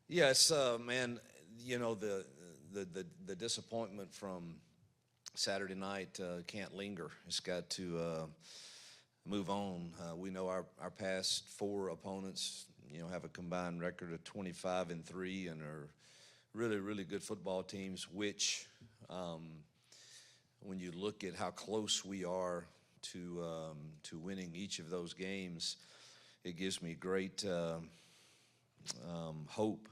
Yes, man. You know the disappointment from Saturday night can't linger. It's got to move on. We know our past four opponents, have a combined record of 25-3 and are really really good football teams. Which, when you look at how close we are to winning each of those games, it gives me great hope.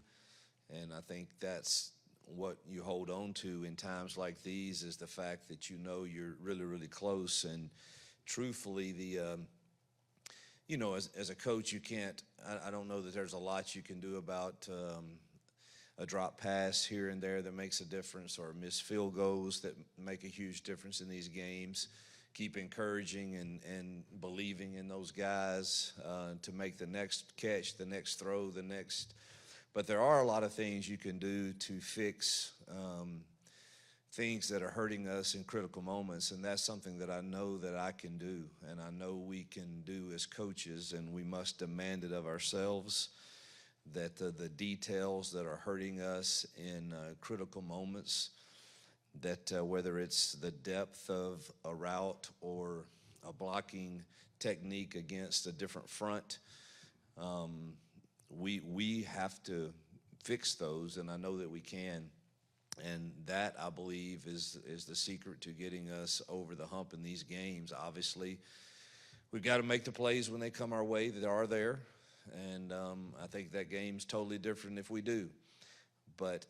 And I think that's what you hold on to in times like these, is the fact that you're really, really close. And truthfully, as a coach, you can't, I don't know that there's a lot you can do about a drop pass here and there that makes a difference, or missed field goals that make a huge difference in these games. Keep encouraging and believing in those guys to make the next catch, the next throw, the next. But there are a lot of things you can do to fix things that are hurting us in critical moments, and that's something that I know that I can do, and I know we can do as coaches, and we must demand it of ourselves, that the details that are hurting us in critical moments, that whether it's the depth of a route or a blocking technique against a different front, we have to fix those, and I know that we can. And that, I believe, is the secret to getting us over the hump in these games. Obviously, we've got to make the plays when they come our way that are there, and I think that game's totally different if we do. But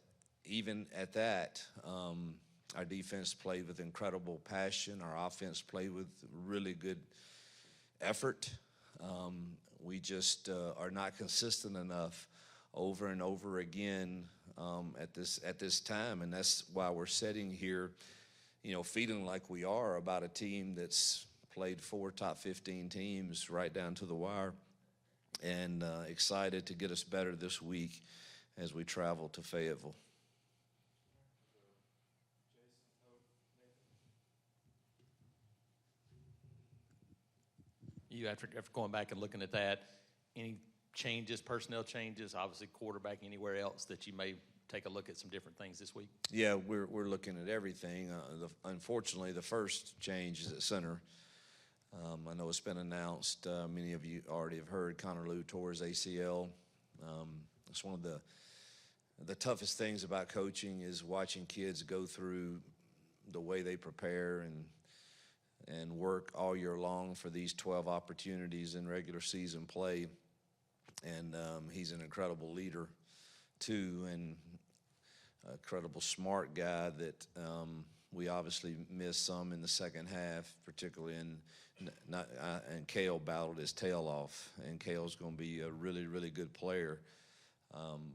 even at that, our defense played with incredible passion. Our offense played with really good effort. We just are not consistent enough over and over again at this time, and that's why we're sitting here, feeling like we are about a team that's played four top 15 teams right down to the wire, and excited to get us better this week as we travel to Fayetteville. You, after going back and looking at that, any changes, personnel changes, obviously quarterback, anywhere else that you may take a look at some different things this week? Yeah, we're looking at everything. Unfortunately, the first change is at center. I know it's been announced. Many of you already have heard Connor Lew tore his ACL. It's one of the toughest things about coaching is watching kids go through the way they prepare and work all year long for these 12 opportunities in regular season play. And he's an incredible leader too, and a incredible smart guy that we obviously missed some in the second half, particularly and Cale battled his tail off, and Cale's going to be a really, really good player.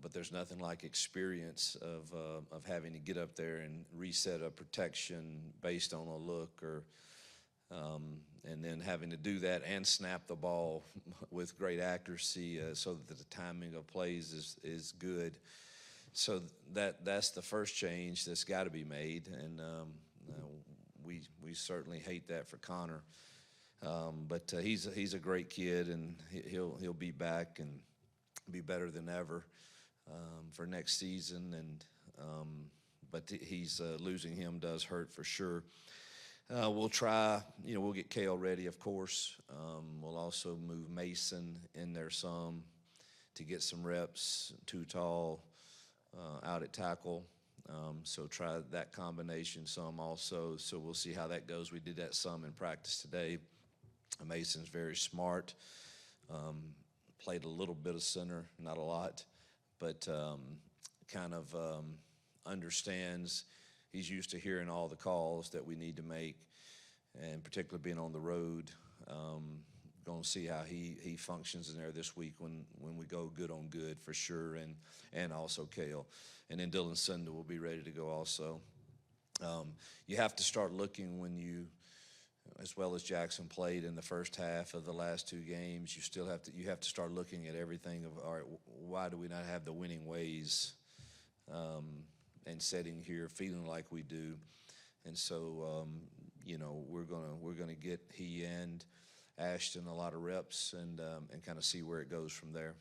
But there's nothing like experience of having to get up there and reset a protection based on a look, or and then having to do that and snap the ball with great accuracy so that the timing of plays is good. So that's the first change that's got to be made, and we certainly hate that for Connor. But he's a great kid, and he'll be back and be better than ever for next season. And but he's losing him does hurt for sure. We'll try, we'll get Cale ready, of course. We'll also move Mason in there some to get some reps, too tall, out at tackle. So try that combination some also. So we'll see how that goes. We did that some in practice today. Mason's very smart. Played a little bit of center, not a lot, but kind of understands. He's used to hearing all the calls that we need to make, and particularly being on the road. Going to see how he functions in there this week when we go good on good for sure, and also Cale. And then Dylan Sunda will be ready to go also. You have to start looking when you, as well as Jackson played in the first half of the last two games, you have to start looking at everything of, all right, why do we not have the winning ways? And sitting here feeling like we do, and so we're gonna get he and Ashton a lot of reps and kind of see where it goes from there.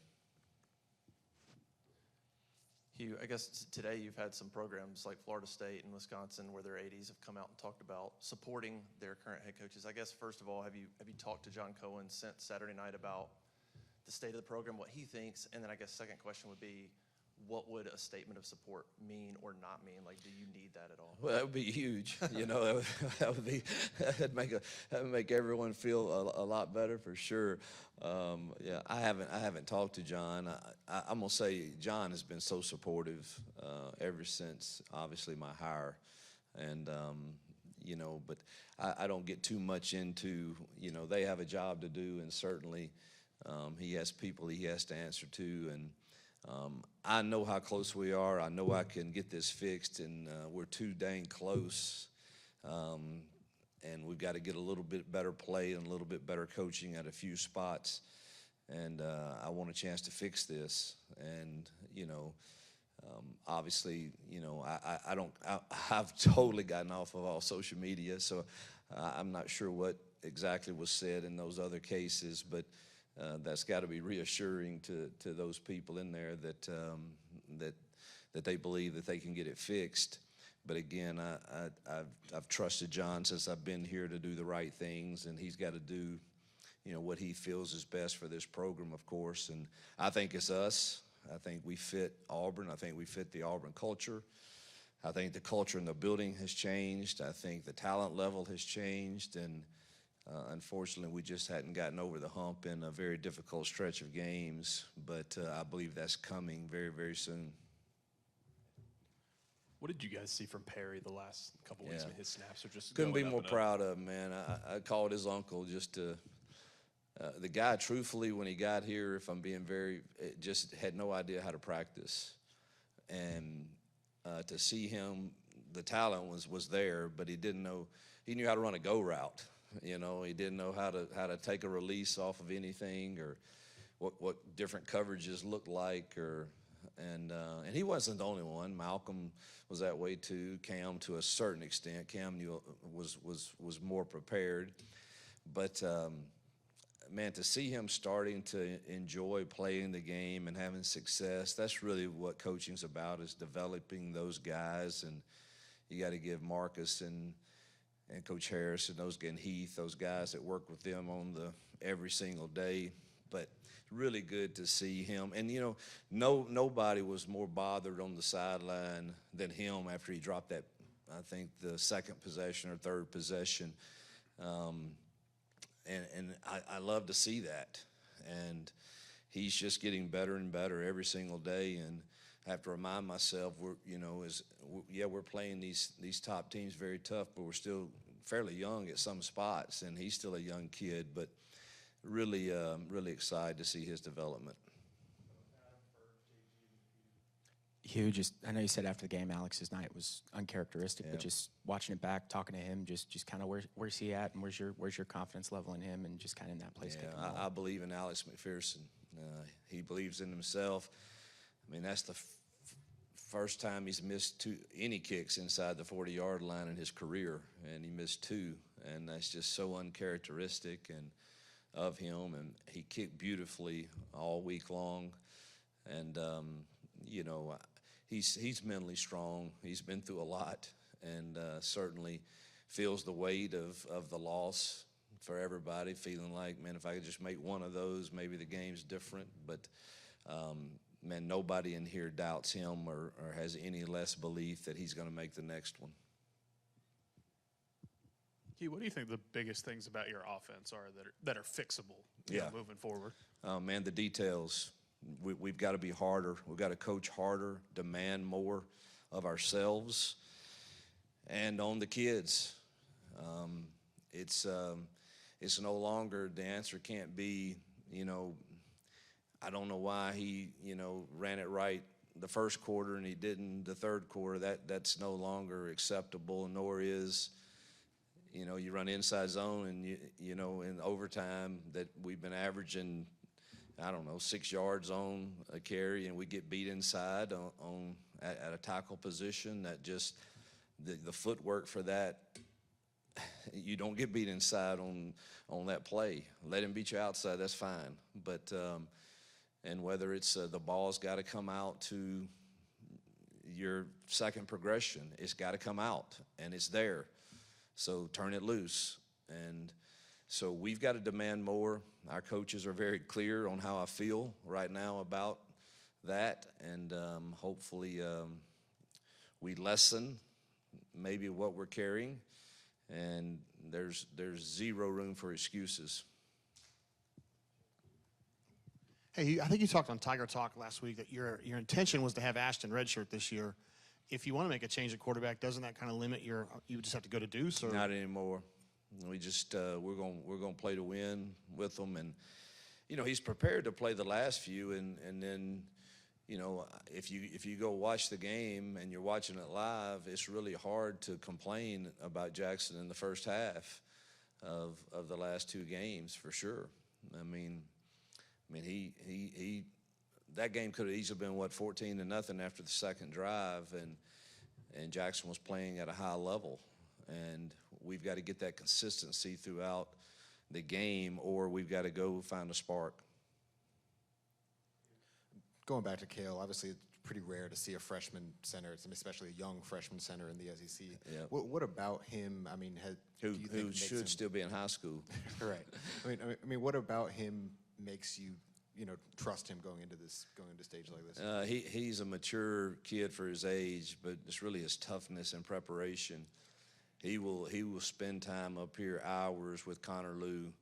Hugh, I guess today you've had some programs like Florida State and Wisconsin where their ADs have come out and talked about supporting their current head coaches. I guess, first of all, have you talked to John Cohen since Saturday night about the state of the program, what he thinks? And then I guess second question would be, what would a statement of support mean or not mean? Like, do you need that at all? Well, that would be huge. You know, that'd make everyone feel a lot better for sure. Yeah, I haven't talked to John. I'm gonna say John has been so supportive ever since, obviously, my hire, and you know, but I don't get too much into, you know, they have a job to do, and certainly he has people he has to answer to, and I know how close we are. I know I can get this fixed, and we're too dang close. And we've got to get a little bit better play and a little bit better coaching at a few spots. And I want a chance to fix this. And, you know, obviously, you know, I've totally gotten off of all social media, so I'm not sure what exactly was said in those other cases, but that's got to be reassuring to those people in there that that they believe that they can get it fixed. But again, I've trusted John since I've been here to do the right things, and he's got to do, you know, what he feels is best for this program, of course. And I think it's us. I think we fit Auburn. I think we fit the Auburn culture. I think the culture in the building has changed. I think the talent level has changed, and unfortunately, we just hadn't gotten over the hump in a very difficult stretch of games, but I believe that's coming very, very soon. What did you guys see from Perry the last couple weeks? I mean, his snaps are just couldn't be going more up and up. proud of him, man. I called his uncle just to the guy, truthfully, when he got here, if I'm being just had no idea how to practice. And to see him, the talent was there, but he didn't know. He knew how to run a go route. You know, he didn't know how to take a release off of anything, or what different coverages looked like, and he wasn't the only one. Malcolm was that way too. Cam, to a certain extent, Cam was more prepared, but man, to see him starting to enjoy playing the game and having success, that's really what coaching's about, is developing those guys. And you got to give Marcus and Coach Harris and Heath, those guys that work with them on every single day. But really good to see him. And, you know, nobody was more bothered on the sideline than him after he dropped that, I think, the second possession or third possession. And I love to see that. And he's just getting better and better every single day. And I have to remind myself, we're playing these top teams very tough, but we're still fairly young at some spots, and he's still a young kid. But really, really excited to see his development. Hugh, I know you said after the game Alex's night was uncharacteristic, but just watching it back, talking to him, just kind of where's he at, and where's your confidence level in him, and just kind of in that place. Yeah, I believe in Alex McPherson. He believes in himself. I mean, that's the first time he's missed any kicks inside the 40-yard line in his career, and he missed 2, and that's just so uncharacteristic of him. And he kicked beautifully all week long, and you know, he's mentally strong. He's been through a lot, and certainly feels the weight of the loss for everybody, feeling like, man, if I could just make one of those, maybe the game's different. But man, nobody in here doubts him or has any less belief that he's going to make the next one. Hugh, what do you think the biggest things about your offense are that are fixable moving forward? Man, the details. We've got to be harder. We've got to coach harder, demand more of ourselves and on the kids. It's no longer, the answer can't be, you know, I don't know why he, you know, ran it right the first quarter and he didn't the third quarter. That's no longer acceptable, nor is, you know, you run inside zone and, you know, in overtime that we've been averaging, I don't know, 6 yards on a carry, and we get beat inside at a tackle position. That just the footwork for that, you don't get beat inside on that play. Let him beat you outside, that's fine. But and whether it's the ball's got to come out to, your second progression. It's got to come out, and it's there. So turn it loose. And so we've got to demand more. Our coaches are very clear on how I feel right now about that, and hopefully we lessen maybe what we're carrying, and there's zero room for excuses. Hey, I think you talked on Tiger Talk last week that your intention was to have Ashton redshirt this year. If you want to make a change at quarterback, doesn't that kind of limit you just have to go to Deuce? Or? Not anymore. We just we're going to play to win with them, and he's prepared to play the last few, and then if you go watch the game and you're watching it live, it's really hard to complain about Jackson in the first half of the last two games for sure. I mean he that game could have easily been 14-0 after the second drive, and Jackson was playing at a high level, and we've got to get that consistency throughout the game, or we've got to go find a spark. Going back to Cale, obviously it's pretty rare to see a freshman center, especially a young freshman center in the SEC. Yeah. What about him? I mean, Who do you think makes should him, still be in high school? right? I mean, what about him makes you trust him going into stage like this? He's a mature kid for his age, but it's really his toughness and preparation. He will spend time up here hours with Connor Lew,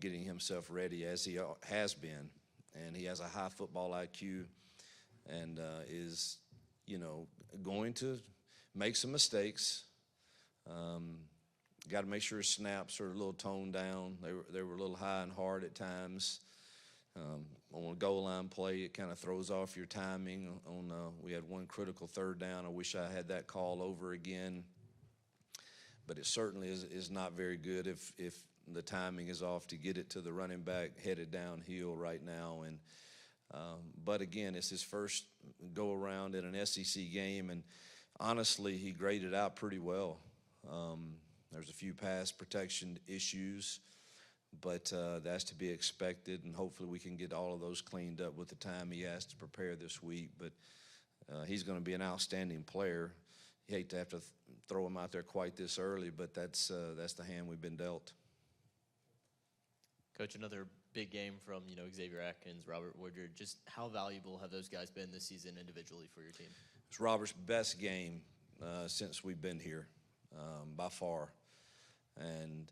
getting himself ready as he has been, and he has a high football IQ, and is going to make some mistakes. Got to make sure his snaps are a little toned down. They were a little high and hard at times. On a goal line play, it kind of throws off your timing. We had one critical third down. I wish I had that call over again. But it certainly is not very good if the timing is off to get it to the running back headed downhill right now. And but again, it's his first go around in an SEC game, and honestly, he graded out pretty well. There's a few pass protection issues, but that's to be expected, and hopefully we can get all of those cleaned up with the time he has to prepare this week. But he's going to be an outstanding player. You hate to have to throw him out there quite this early, but that's the hand we've been dealt. Coach, another big game from Xavier Atkins, Robert Woodard. Just how valuable have those guys been this season individually for your team? It's Robert's best game since we've been here, by far. And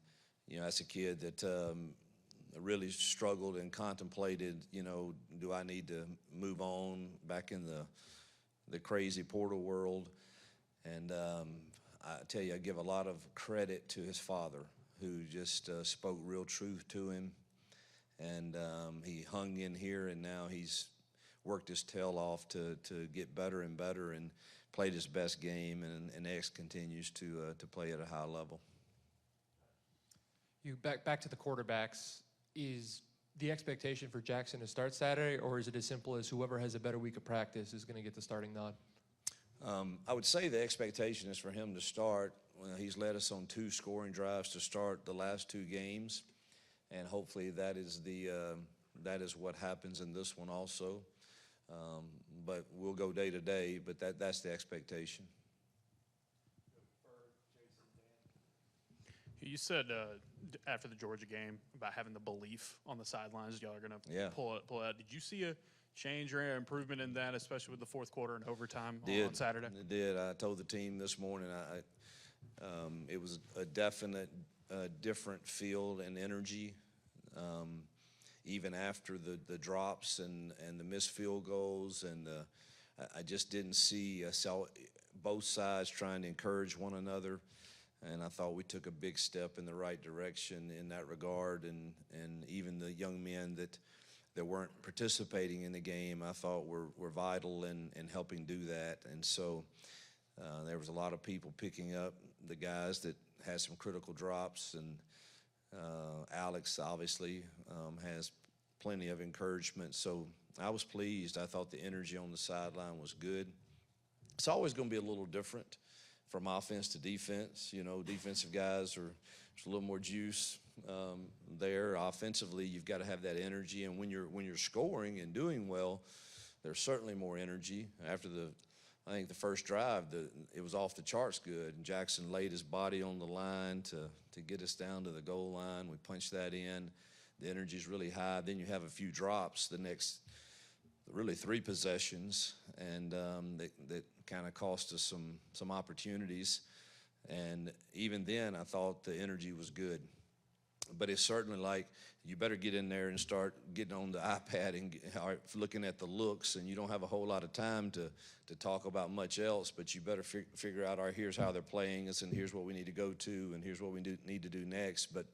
that's a kid that really struggled and contemplated, do I need to move on back in the crazy portal world? And I tell you, I give a lot of credit to his father, who just spoke real truth to him. And he hung in here, and now he's worked his tail off to get better and better and played his best game, and X continues to play at a high level. You back to the quarterbacks. Is the expectation for Jackson to start Saturday, or is it as simple as whoever has a better week of practice is going to get the starting nod? I would say the expectation is for him to start. He's led us on 2 scoring drives to start the last 2 games, and hopefully that is what happens in this one also. But we'll go day to day. But that's the expectation. You said after the Georgia game about having the belief on the sidelines, y'all are going to pull it out. Did you see a change or improvement in that, especially with the fourth quarter and overtime on Saturday? It did. I told the team this morning it was a definite different feel and energy, even after the drops and the missed field goals. And I just didn't see saw both sides trying to encourage one another. And I thought we took a big step in the right direction in that regard. And even the young men that weren't participating in the game, I thought were vital in helping do that. And so there was a lot of people picking up the guys that had some critical drops. And Alex obviously has plenty of encouragement. So I was pleased. I thought the energy on the sideline was good. It's always going to be a little different from offense to defense. Defensive guys there's a little more juice there. Offensively, you've got to have that energy, and when you're scoring and doing well, there's certainly more energy. After the I think the first drive, it was off the charts good, and Jackson laid his body on the line to get us down to the goal line. We punched that in. The energy's really high. Then you have a few drops the next, really 3 possessions, and that kind of cost us some opportunities. And even then, I thought the energy was good. But it's certainly like you better get in there and start getting on the iPad and looking at the looks, and you don't have a whole lot of time to talk about much else, but you better figure out, all right, here's how they're playing us, and here's what we need to go to, and here's what we need to do next. But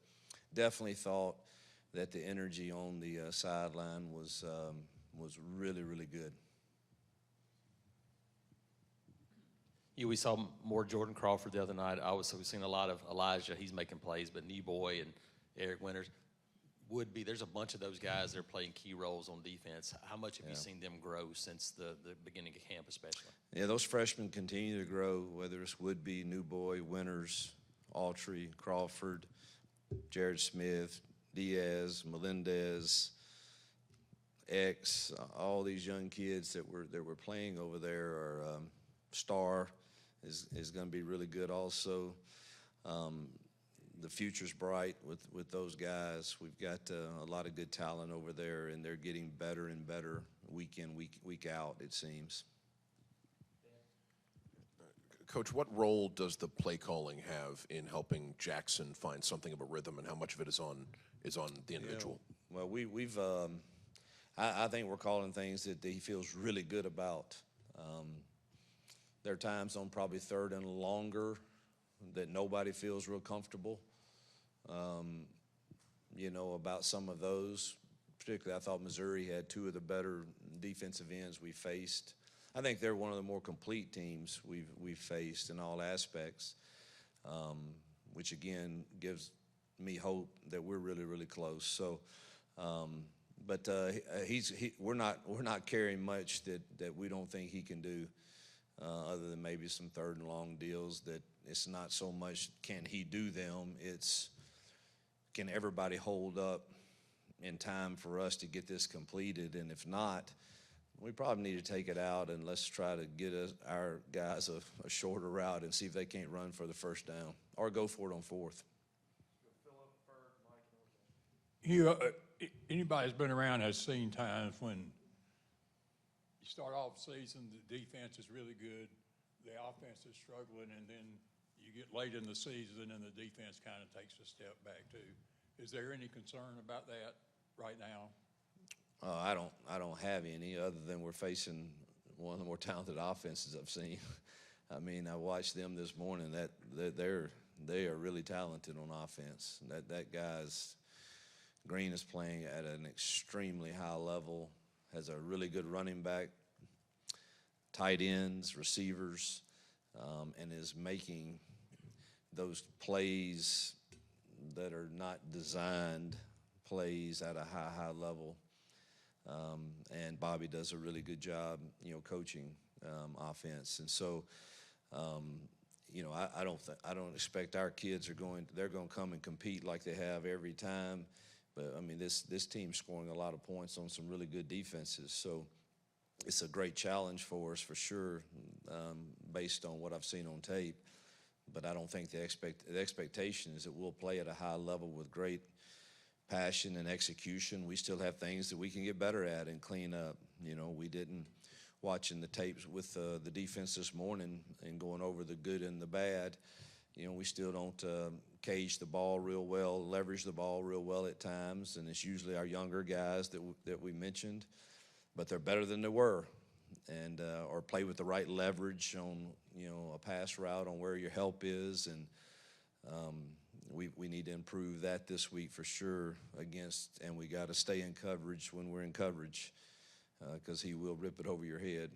definitely thought that the energy on the sideline was really, really good. Yeah, we saw more Jordan Crawford the other night. Obviously, we've seen a lot of Elijah. He's making plays, but Neboy and Eric Winters there's a bunch of those guys that are playing key roles on defense. How much have you seen them grow since the beginning of camp, especially? Yeah, those freshmen continue to grow, whether it's Woodby, Newboy, Winters, Autry, Crawford, Jared Smith, Diaz, Melendez, X, all these young kids that we're playing over there are Star is going to be really good also. The future's bright with those guys. We've got a lot of good talent over there, and they're getting better and better week in, week out, it seems. Coach, what role does the play calling have in helping Jackson find something of a rhythm, and how much of it is on the individual? Yeah, well, we've I think we're calling things that he feels really good about. There are times on probably 3rd and longer that nobody feels real comfortable, about some of those. Particularly, I thought Missouri had 2 of the better defensive ends we faced. I think they're one of the more complete teams we've faced in all aspects, which again gives me hope that we're really, really close. So, but we're not carrying much that we don't think he can do. Other than maybe some 3rd and long deals, that it's not so much can he do them, it's can everybody hold up in time for us to get this completed, and if not, we probably need to take it out and let's try to get our guys a shorter route and see if they can't run for the first down or go for it on 4th. Anybody who's been around has seen times when you start off the season, the defense is really good, the offense is struggling, and then you get late in the season and the defense kind of takes a step back too. Is there any concern about that right now? I don't have any, other than we're facing one of the more talented offenses I've seen. I mean, I watched them this morning. They are really talented on offense. That guy's Green is playing at an extremely high level. Has a really good running back, tight ends, receivers, and is making those plays that are not designed plays at a high level. And Bobby does a really good job, coaching offense. And so, I don't expect our kids they're going to come and compete like they have every time. But I mean, this team's scoring a lot of points on some really good defenses. So it's a great challenge for us for sure, based on what I've seen on tape. But I don't think the expectation is that we'll play at a high level with great passion and execution. We still have things that we can get better at and clean up. We didn't, watching the tapes with the defense this morning and going over the good and the bad, we still don't cage the ball real well, leverage the ball real well at times, and it's usually our younger guys that we mentioned, but they're better than they were, and or play with the right leverage on a pass route on where your help is, and we need to improve that this week for sure and we got to stay in coverage when we're in coverage, because he will rip it over your head.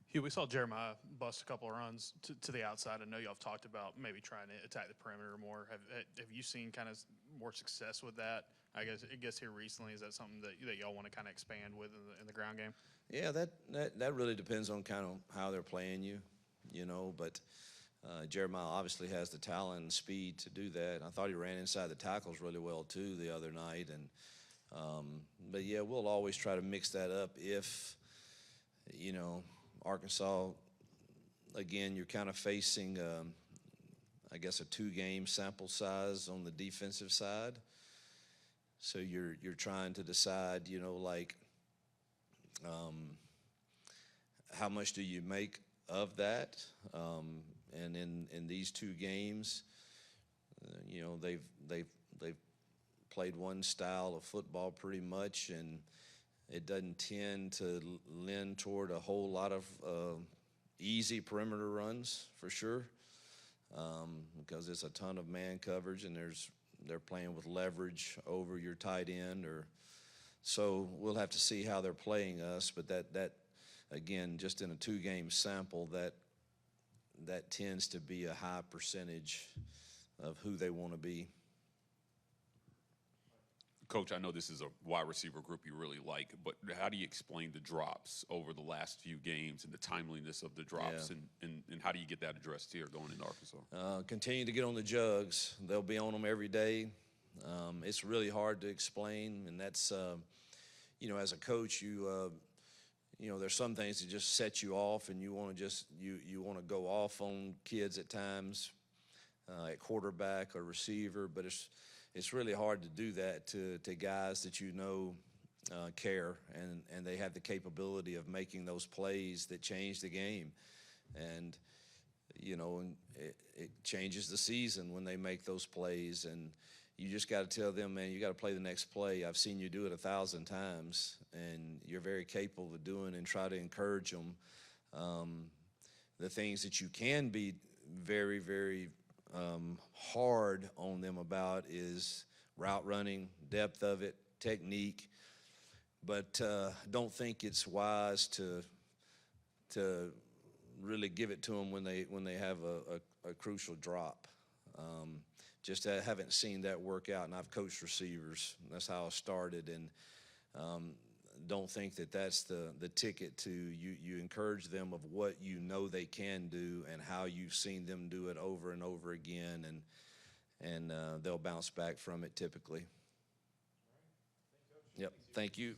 Hugh, we saw Jeremiah bust a couple of runs to the outside. I know y'all have talked about maybe trying to attack the perimeter more. Have you seen kind of more success with that? I guess here recently, is that something that y'all want to kind of expand with in the ground game? Yeah, that really depends on kind of how they're playing you, But Jeremiah obviously has the talent and speed to do that. And I thought he ran inside the tackles really well too the other night. And but yeah, we'll always try to mix that up if you know, Arkansas, again, you're kind of facing, I guess, a 2-game sample size on the defensive side. So you're trying to decide, you know, like, how much do you make of that? And in these 2 games, you know, they've played one style of football pretty much, and it doesn't tend to lend toward a whole lot of easy perimeter runs for sure, because it's a ton of man coverage, and they're playing with leverage over your tight end, or so we'll have to see how they're playing us. But that again, just in a 2-game sample, that tends to be a high percentage of who they want to be. Coach, I know this is a wide receiver group you really like, but how do you explain the drops over the last few games and the timeliness of the drops, and how do you get that addressed here going into Arkansas? Continue to get on the jugs. They'll be on them every day. It's really hard to explain, and that's, you know, as a coach, you know, there's some things that just set you off, and you want to just you want to go off on kids at times, at quarterback or receiver, but it's really hard to do that to guys that you know care, and they have the capability of making those plays that change the game. And, you know, it changes the season when they make those plays. And you just got to tell them, man, you got to play the next play. I've seen you do it 1,000 times, and you're very capable of doing, and try to encourage them. The things that you can be very, very hard on them about is route running, depth of it, technique, but don't think it's wise to really give it to them when they have a crucial drop. Just haven't seen that work out, and I've coached receivers. That's how I started, and don't think that that's the ticket to you encourage them of what you know they can do and how you've seen them do it over and over again, and they'll bounce back from it typically. Yep, thank you.